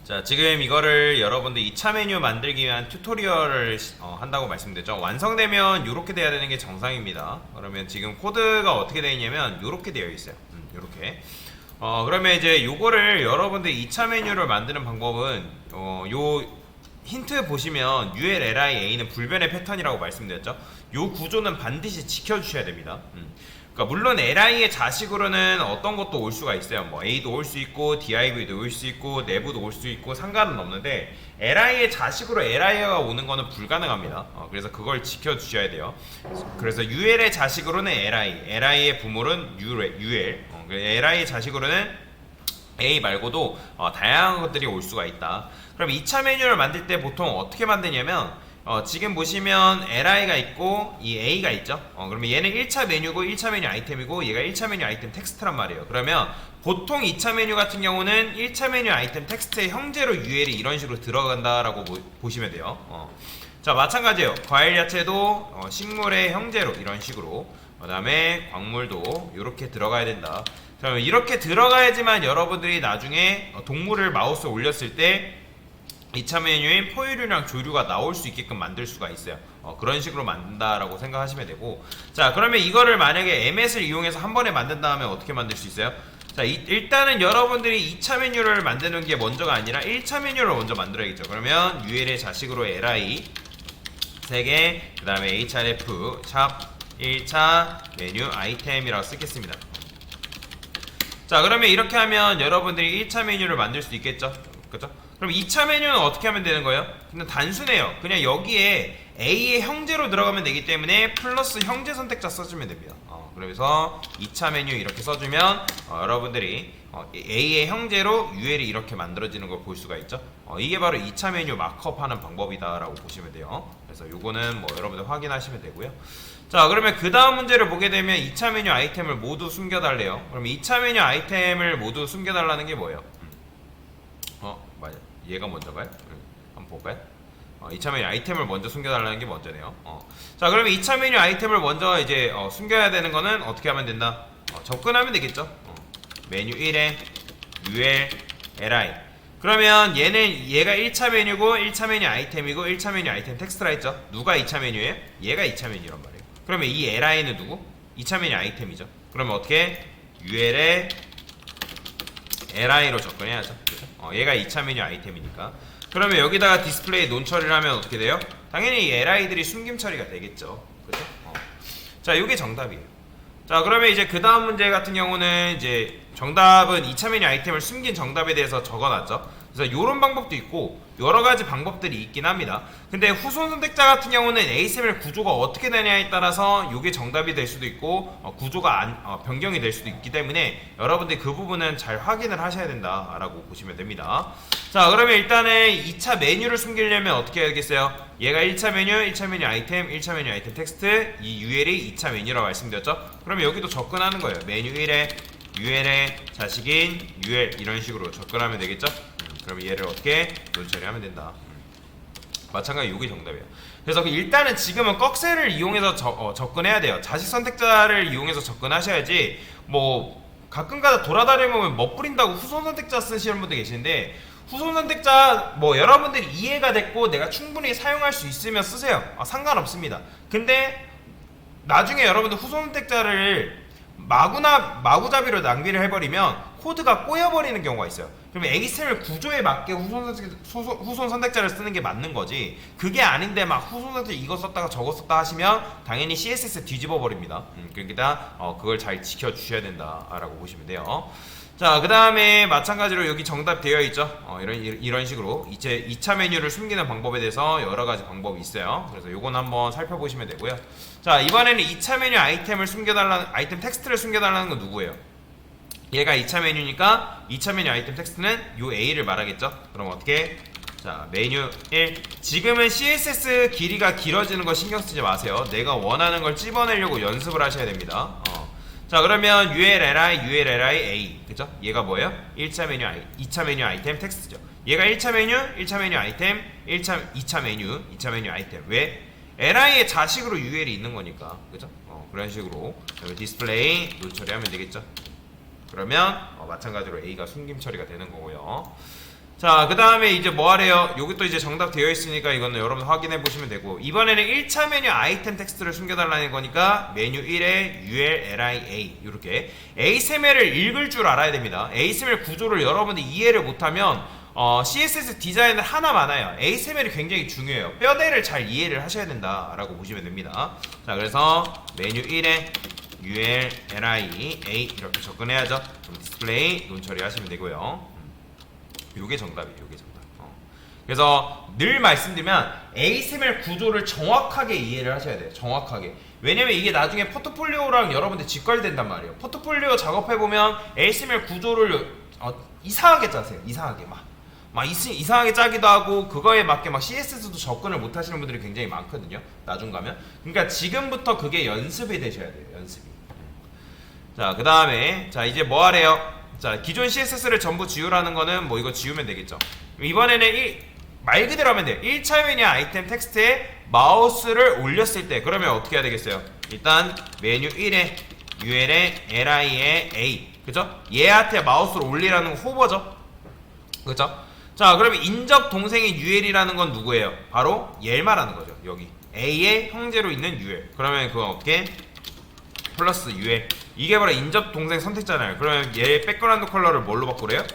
자, 지금 이거를 여러분들 2차 메뉴 만들기 위한 튜토리얼을 한다고 말씀드렸죠. 완성되면 이렇게 돼야 되는 게 정상입니다. 그러면 지금 코드가 어떻게 되어 있냐면 이렇게 되어 있어요. 이렇게. 그러면 이제 요거를 여러분들 2차 메뉴를 만드는 방법은 요 힌트 보시면 ULLIA는 불변의 패턴이라고 말씀드렸죠. 요 구조는 반드시 지켜주셔야 됩니다. 그러니까 물론 LI의 자식으로는 어떤 것도 올 수가 있어요. 뭐 A도 올 수 있고 DIV도 올 수 있고 내부도 올 수 있고 상관은 없는데 LI의 자식으로 LI가 오는 거는 불가능합니다. 그래서 그걸 지켜주셔야 돼요. 그래서 UL의 자식으로는 LI의 부모는 UL, LI의 자식으로는 A 말고도 다양한 것들이 올 수가 있다. 그럼 2차 메뉴를 만들 때 보통 어떻게 만드냐면 지금 보시면 LI가 있고 이 A가 있죠. 그러면 얘는 1차 메뉴고 1차 메뉴 아이템이고 얘가 1차 메뉴 아이템 텍스트란 말이에요. 그러면 보통 2차 메뉴 같은 경우는 1차 메뉴 아이템 텍스트의 형제로 UL이 이런 식으로 들어간다라고 보시면 돼요. 자, 마찬가지예요. 과일 야채도 식물의 형제로 이런 식으로, 그 다음에 광물도 이렇게 들어가야 된다. 그러면 이렇게 들어가야지만 여러분들이 나중에 동물을 마우스에 올렸을 때 2차 메뉴인 포유류랑 조류가 나올 수 있게끔 만들 수가 있어요. 그런 식으로 만든다라고 생각하시면 되고, 자, 그러면 이거를 만약에 MS를 이용해서 한 번에 만든 다음에 어떻게 만들 수 있어요? 자, 일단은 여러분들이 2차 메뉴를 만드는 게 먼저가 아니라 1차 메뉴를 먼저 만들어야겠죠. 그러면 UL의 자식으로 LI 3개, 그 다음에 HRF 샵 1차 메뉴 아이템이라고 쓰겠습니다. 자, 그러면 이렇게 하면 여러분들이 1차 메뉴를 만들 수 있겠죠. 그죠? 그럼 2차 메뉴는 어떻게 하면 되는 거예요? 그냥 단순해요. 그냥 여기에 A의 형제로 들어가면 되기 때문에 플러스 형제 선택자 써주면 됩니다. 그래서 2차 메뉴 이렇게 써주면 여러분들이 A의 형제로 UL이 이렇게 만들어지는 걸 볼 수가 있죠. 이게 바로 2차 메뉴 마크업 하는 방법이다라고 보시면 돼요. 그래서 요거는 뭐 여러분들 확인하시면 되고요. 자, 그러면 그 다음 문제를 보게 되면 2차 메뉴 아이템을 모두 숨겨달래요. 그럼 2차 메뉴 아이템을 모두 숨겨달라는 게 뭐예요? 맞아. 얘가 먼저가요? 한번 볼까요? 2차 메뉴 아이템을 먼저 숨겨달라는 게 먼저네요. 자, 그러면 2차 메뉴 아이템을 먼저 이제 숨겨야 되는 거는 어떻게 하면 된다? 접근하면 되겠죠. 메뉴 1에 UL, LI. 그러면 얘가 1차 메뉴고 1차 메뉴 아이템이고 1차 메뉴 아이템 텍스트라 했죠. 누가 2차 메뉴예요? 얘가 2차 메뉴란 말이에요. 그러면 이 LI는 누구? 2차 메뉴 아이템이죠. 그러면 어떻게? UL에 LI로 접근해야죠. 그렇죠? 얘가 2차 메뉴 아이템이니까. 그러면 여기다가 디스플레이 논 처리를 하면 어떻게 돼요? 당연히 이 LI들이 숨김 처리가 되겠죠. 그렇죠? 자, 이게 정답이에요. 자, 그러면 이제 그 다음 문제 같은 경우는 이제 정답은 2차 메뉴 아이템을 숨긴 정답에 대해서 적어놨죠. 그래서 이런 방법도 있고 여러 가지 방법들이 있긴 합니다. 근데 후손 선택자 같은 경우는 ASML 구조가 어떻게 되냐에 따라서 이게 정답이 될 수도 있고 구조가 변경이 될 수도 있기 때문에 여러분들이 그 부분은 잘 확인을 하셔야 된다라고 보시면 됩니다. 자, 그러면 일단은 2차 메뉴를 숨기려면 어떻게 해야겠어요? 얘가 1차 메뉴, 1차 메뉴 아이템, 1차 메뉴 아이템 텍스트, 이 UL이 2차 메뉴라고 말씀드렸죠? 그러면 여기도 접근하는 거예요. 메뉴 1에 UL의 자식인 UL 이런 식으로 접근하면 되겠죠? 그러면 얘를 어떻게 논 처리하면 된다. 마찬가지 이게 정답이에요. 그래서 일단은 지금은 꺽쇠를 이용해서 접근해야 돼요. 자식 선택자를 이용해서 접근하셔야지. 뭐 가끔가다 돌아다니면 멋부린다고 후손 선택자 쓰시는 분들 계시는데 후손 선택자 뭐 여러분들이 이해가 됐고 내가 충분히 사용할 수 있으면 쓰세요. 상관없습니다. 근데 나중에 여러분들 후손 선택자를 마구잡이로 낭비를 해버리면 코드가 꼬여버리는 경우가 있어요. 그러면 HTML 구조에 맞게 후손 선택자를 쓰는 게 맞는 거지, 그게 아닌데 막 후손 선택자 이거 썼다가 저거 썼다 하시면 당연히 CSS 뒤집어 버립니다. 그러니까 그걸 잘 지켜주셔야 된다라고 보시면 돼요. 자, 그 다음에 마찬가지로 여기 정답 되어 있죠. 이런 식으로 2차 메뉴를 숨기는 방법에 대해서 여러 가지 방법이 있어요. 그래서 요건 한번 살펴보시면 되고요. 자, 이번에는 2차 메뉴 아이템을 아이템 텍스트를 숨겨달라는 건 누구예요? 얘가 2차 메뉴니까 2차 메뉴 아이템 텍스트는 요 A를 말하겠죠. 그럼 어떻게? 자, 메뉴 1. 지금은 CSS 길이가 길어지는 거 신경 쓰지 마세요. 내가 원하는 걸 찝어내려고 연습을 하셔야 됩니다. 자, 그러면 ULLI A. 그죠? 얘가 뭐예요? 1차 메뉴 2차 메뉴 아이템 텍스트죠. 얘가 1차 메뉴, 1차 메뉴 아이템, 2차 메뉴 아이템. 왜? LI의 자식으로 UL이 있는 거니까. 그죠? 그런 식으로 디스플레이 논 처리하면 되겠죠. 그러면 마찬가지로 A가 숨김 처리가 되는 거고요. 자, 그 다음에 이제 뭐 하래요? 여기 또 이제 정답 되어 있으니까 이거는 여러분 확인해 보시면 되고, 이번에는 1차 메뉴 아이템 텍스트를 숨겨달라는 거니까 메뉴 1에 ULLIA 이렇게 ASML을 읽을 줄 알아야 됩니다. ASML 구조를 여러분들이 이해를 못하면 CSS 디자인을 하나 많아요. ASML이 굉장히 중요해요. 뼈대를 잘 이해를 하셔야 된다라고 보시면 됩니다. 자, 그래서 메뉴 1에 ULLIA 이렇게 접근해야죠. 그럼 디스플레이 논 처리하시면 되고요. 요게 정답이에요. 요게 정답. 그래서 늘 말씀드리면 ASML 구조를 정확하게 이해를 하셔야 돼요. 정확하게. 왜냐면 이게 나중에 포트폴리오랑 여러분들 직결된단 말이에요. 포트폴리오 작업해보면 ASML 구조를 이상하게 짜세요. 이상하게 이상하게 짜기도 하고, 그거에 맞게 막 CSS도 접근을 못 하시는 분들이 굉장히 많거든요. 나중 가면. 그러니까 지금부터 그게 연습이 되셔야 돼요. 연습이. 자, 그 다음에 자 이제 뭐 하래요? 자, 기존 CSS를 전부 지우라는 거는 뭐 이거 지우면 되겠죠. 이번에는 말 그대로 하면 돼요. 1차 메뉴 아이템 텍스트에 마우스를 올렸을 때 그러면 어떻게 해야 되겠어요? 일단 메뉴 1에 UL에 LI에 A, 그죠? 얘한테 마우스를 올리라는 거 호버죠? 그죠? 자, 그러면 인접 동생인 UL이라는 건 누구예요? 바로 얘를 말하는 거죠. 여기 A의 형제로 있는 UL. 그러면 그건 어떻게? 플러스 UL. 이게 바로 인접 동생 선택잖아요. 그러면 얘의 백그라운드 컬러를 뭘로 바꾸래요?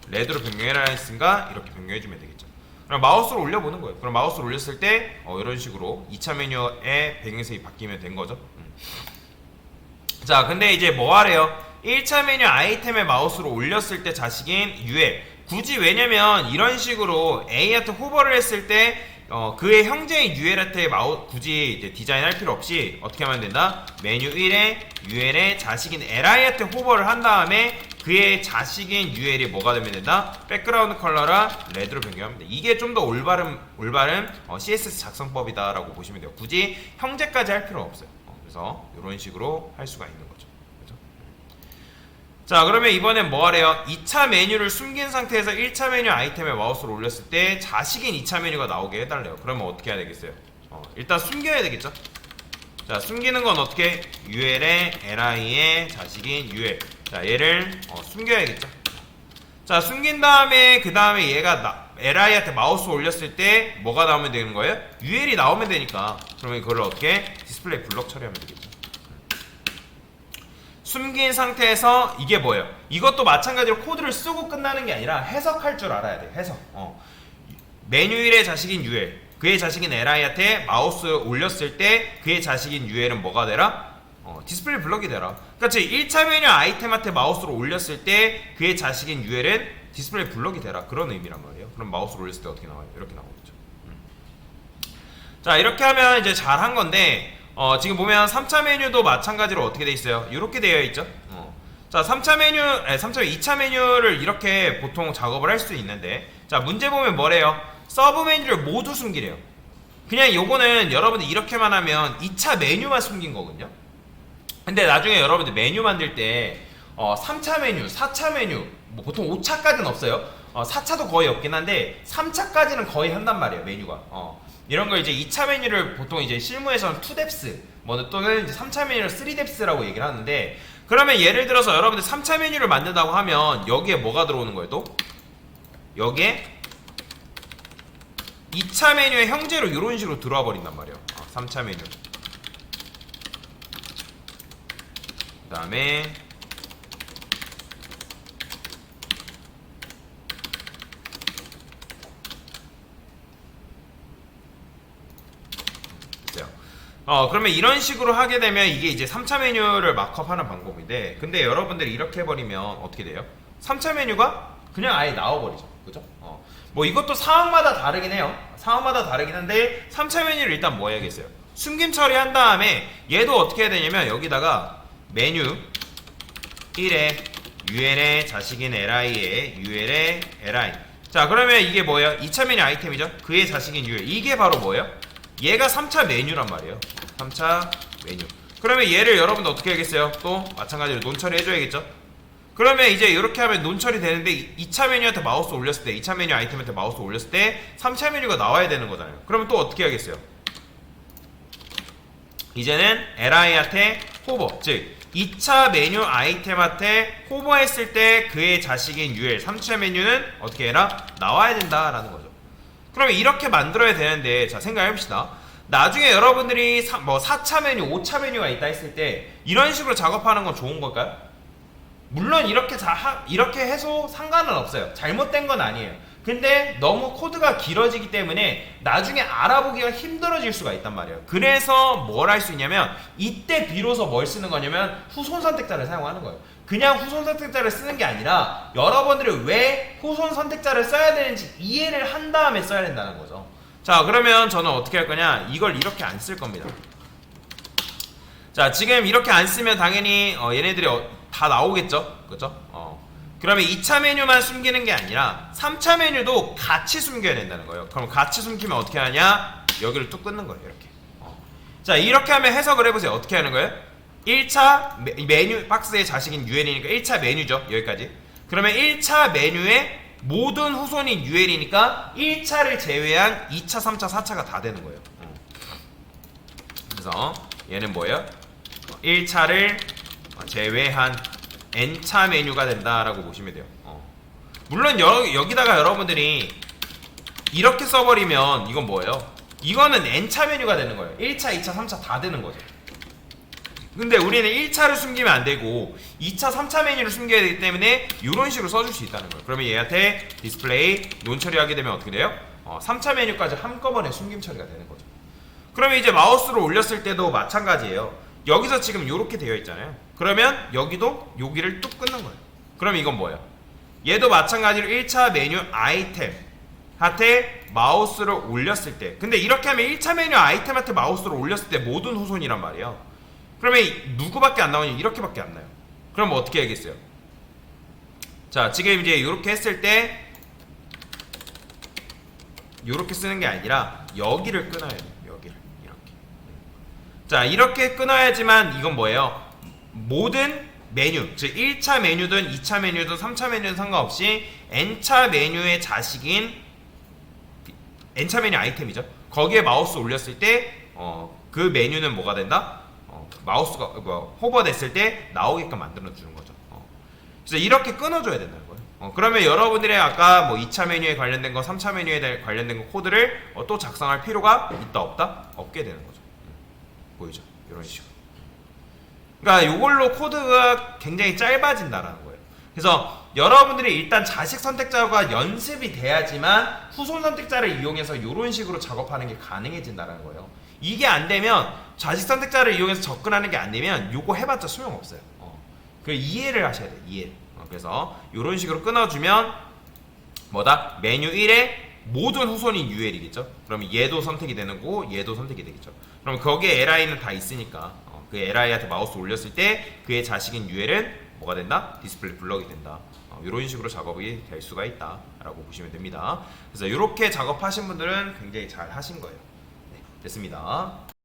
레드로 변경해라 했으니까 이렇게 변경해주면 되겠죠. 그럼 마우스를 올려보는 거예요. 그럼 마우스를 올렸을 때 이런 식으로 2차 메뉴의 배경색이 바뀌면 된 거죠. 자, 근데 이제 뭐 하래요? 1차 메뉴 아이템에 마우스를 올렸을 때 자식인 UL. 굳이 왜냐면 이런 식으로 A한테 호버를 했을 때 그의 형제인 UL한테 굳이 이제 디자인할 필요 없이 어떻게 하면 된다? 메뉴 1에 UL의 자식인 LI한테 호버를 한 다음에 그의 자식인 UL이 뭐가 되면 된다? 백그라운드 컬러라 레드로 변경하면 돼. 이게 좀 더 올바른 CSS 작성법이다 라고 보시면 돼요. 굳이 형제까지 할 필요 없어요. 그래서 이런 식으로 할 수가 있는 거죠. 그렇죠? 자, 그러면 이번엔 뭐 하래요? 2차 메뉴를 숨긴 상태에서 1차 메뉴 아이템에 마우스를 올렸을 때 자식인 2차 메뉴가 나오게 해달래요. 그러면 어떻게 해야 되겠어요? 일단 숨겨야 되겠죠? 자, 숨기는 건 어떻게? UL에 LI의 자식인 UL. 자, 얘를 숨겨야겠죠? 자, 숨긴 다음에 그 다음에 얘가 LI한테 마우스 올렸을 때 뭐가 나오면 되는 거예요? UL이 나오면 되니까. 그러면 그걸 어떻게? 디스플레이 블럭 처리하면 되겠죠. 숨긴 상태에서 이게 뭐예요? 이것도 마찬가지로 코드를 쓰고 끝나는 게 아니라 해석할 줄 알아야 돼. 해석. 메뉴 1의 자식인 UL, 그의 자식인 LI한테 마우스 올렸을 때 그의 자식인 UL은 뭐가 되라? 디스플레이 블럭이 되라. 그렇지. 1차 메뉴 아이템한테 마우스를 올렸을 때 그의 자식인 UL은 디스플레이 블럭이 되라. 그런 의미란 말이에요. 그럼 마우스를 올렸을 때 어떻게 나와요? 이렇게 나오겠죠. 자, 이렇게 하면 이제 잘한 건데, 지금 보면 3차 메뉴도 마찬가지로 어떻게 돼 있어요? 이렇게 되어 있죠. 자, 2차 메뉴를 이렇게 보통 작업을 할 수 있는데, 자, 문제 보면 뭐래요? 서브 메뉴를 모두 숨기래요. 그냥 요거는 여러분들 이렇게만 하면 2차 메뉴만 숨긴 거거든요. 근데 나중에 여러분들 메뉴 만들 때 3차 메뉴, 4차 메뉴, 뭐 보통 5차까지는 없어요. 4차도 거의 없긴 한데 3차까지는 거의 한단 말이에요, 메뉴가. 이런 걸 이제 2차 메뉴를 보통 이제 실무에서는 2뎁스, 뭐 또는 이제 3차 메뉴를 3뎁스라고 얘기를 하는데, 그러면 예를 들어서 여러분들 3차 메뉴를 만든다고 하면 여기에 뭐가 들어오는 거예요? 또 여기에 2차 메뉴의 형제로 이런 식으로 들어와 버린단 말이에요. 3차 메뉴. 그 다음에 그러면 이런 식으로 하게 되면 이게 이제 3차 메뉴를 마크업하는 방법인데, 근데 여러분들이 이렇게 해버리면 어떻게 돼요? 3차 메뉴가 그냥 아예 나와버리죠. 그죠? 뭐 이것도 상황마다 다르긴 해요. 상황마다 다르긴 한데 3차 메뉴를 일단 뭐 해야겠어요? 숨김 처리한 다음에 얘도 어떻게 해야 되냐면 여기다가 메뉴 1에 UL의 자식인 LI에 UL의 LI. 자, 그러면 이게 뭐예요? 2차 메뉴 아이템이죠? 그의 자식인 UL. 이게 바로 뭐예요? 얘가 3차 메뉴란 말이에요. 3차 메뉴. 그러면 얘를 여러분들 어떻게 하겠어요? 또 마찬가지로 논처리 해줘야겠죠? 그러면 이제 이렇게 하면 논처리 되는데 2차 메뉴한테 마우스 올렸을 때, 2차 메뉴 아이템한테 마우스 올렸을 때 3차 메뉴가 나와야 되는 거잖아요. 그러면 또 어떻게 하겠어요? 이제는 LI한테 호버, 즉 2차 메뉴 아이템한테 호버했을 때 그의 자식인 UL 3차 메뉴는 어떻게 해라? 나와야 된다라는 거죠. 그러면 이렇게 만들어야 되는데, 자 생각해봅시다. 나중에 여러분들이 4차 메뉴, 5차 메뉴가 있다 했을 때 이런 식으로 작업하는 건 좋은 걸까요? 물론 이렇게 해서 상관은 없어요. 잘못된 건 아니에요. 근데 너무 코드가 길어지기 때문에 나중에 알아보기가 힘들어질 수가 있단 말이에요. 그래서 뭘 할 수 있냐면 이때 비로소 뭘 쓰는 거냐면 후손 선택자를 사용하는 거예요. 그냥 후손 선택자를 쓰는 게 아니라 여러분들이 왜 후손 선택자를 써야 되는지 이해를 한 다음에 써야 된다는 거죠. 자, 그러면 저는 어떻게 할 거냐, 이걸 이렇게 안 쓸 겁니다. 자, 지금 이렇게 안 쓰면 당연히 얘네들이 다 나오겠죠, 그죠? 그러면 2차 메뉴만 숨기는 게 아니라 3차 메뉴도 같이 숨겨야 된다는 거예요. 그럼 같이 숨기면 어떻게 하냐, 여기를 뚝 끊는 거예요, 이렇게. 자, 이렇게 하면 해석을 해보세요. 어떻게 하는 거예요? 1차 메뉴 박스의 자식인 UL이니까 1차 메뉴죠, 여기까지. 그러면 1차 메뉴의 모든 후손인 UL이니까 1차를 제외한 2차, 3차, 4차가 다 되는 거예요. 그래서 얘는 뭐예요? 1차를 제외한 N차 메뉴가 된다라고 보시면 돼요. 물론 여기다가 여러분들이 이렇게 써버리면 이건 뭐예요? 이거는 N차 메뉴가 되는 거예요. 1차, 2차, 3차 다 되는 거죠. 근데 우리는 1차를 숨기면 안 되고 2차, 3차 메뉴를 숨겨야 되기 때문에 이런 식으로 써줄 수 있다는 거예요. 그러면 얘한테 디스플레이 논 처리하게 되면 어떻게 돼요? 3차 메뉴까지 한꺼번에 숨김 처리가 되는 거죠. 그러면 이제 마우스를 올렸을 때도 마찬가지예요. 여기서 지금 이렇게 되어 있잖아요. 그러면 여기도 여기를 뚝 끊는 거예요. 그럼 이건 뭐예요? 얘도 마찬가지로 1차 메뉴 아이템한테 마우스를 올렸을 때, 근데 이렇게 하면 1차 메뉴 아이템한테 마우스를 올렸을 때 모든 후손이란 말이에요. 그러면 누구밖에 안 나오냐? 이렇게밖에 안 나요. 그럼 뭐 어떻게 해야겠어요? 자, 지금 이제 이렇게 했을 때 이렇게 쓰는 게 아니라 여기를 끊어야 돼요. 여기를 이렇게. 자, 이렇게 끊어야지만 이건 뭐예요? 모든 메뉴, 즉 1차 메뉴든 2차 메뉴든 3차 메뉴든 상관없이 N차 메뉴의 자식인 N차 메뉴 아이템이죠. 거기에 마우스 올렸을 때 그 메뉴는 뭐가 된다? 마우스가 호버 됐을 때 나오게끔 만들어 주는 거죠. 그래서 이렇게 끊어줘야 된다는 거예요. 그러면 여러분들의 아까 뭐 2차 메뉴에 관련된 거, 3차 메뉴에 관련된 거 코드를 또 작성할 필요가 있다 없다? 없게 되는 거죠. 보이죠? 이런 식으로. 그러니까 이걸로 코드가 굉장히 짧아진다라는 거예요. 그래서 여러분들이 일단 자식 선택자가 연습이 돼야지만 후손 선택자를 이용해서 이런 식으로 작업하는 게 가능해진다는 거예요. 이게 안 되면 자식 선택자를 이용해서 접근하는 게 안 되면 요거 해봤자 소용없어요. 그 이해를 하셔야 돼요. 이해를. 그래서 이런 식으로 끊어주면 뭐다? 메뉴 1에 모든 후손인 UL이겠죠. 그러면 얘도 선택이 되는 거고 얘도 선택이 되겠죠. 그럼 거기에 LI는 다 있으니까 그 LI한테 마우스 올렸을 때 그의 자식인 UL은 뭐가 된다? 디스플레이 블럭이 된다. 이런 식으로 작업이 될 수가 있다 라고 보시면 됩니다. 그래서 이렇게 작업하신 분들은 굉장히 잘 하신 거예요. 네, 됐습니다.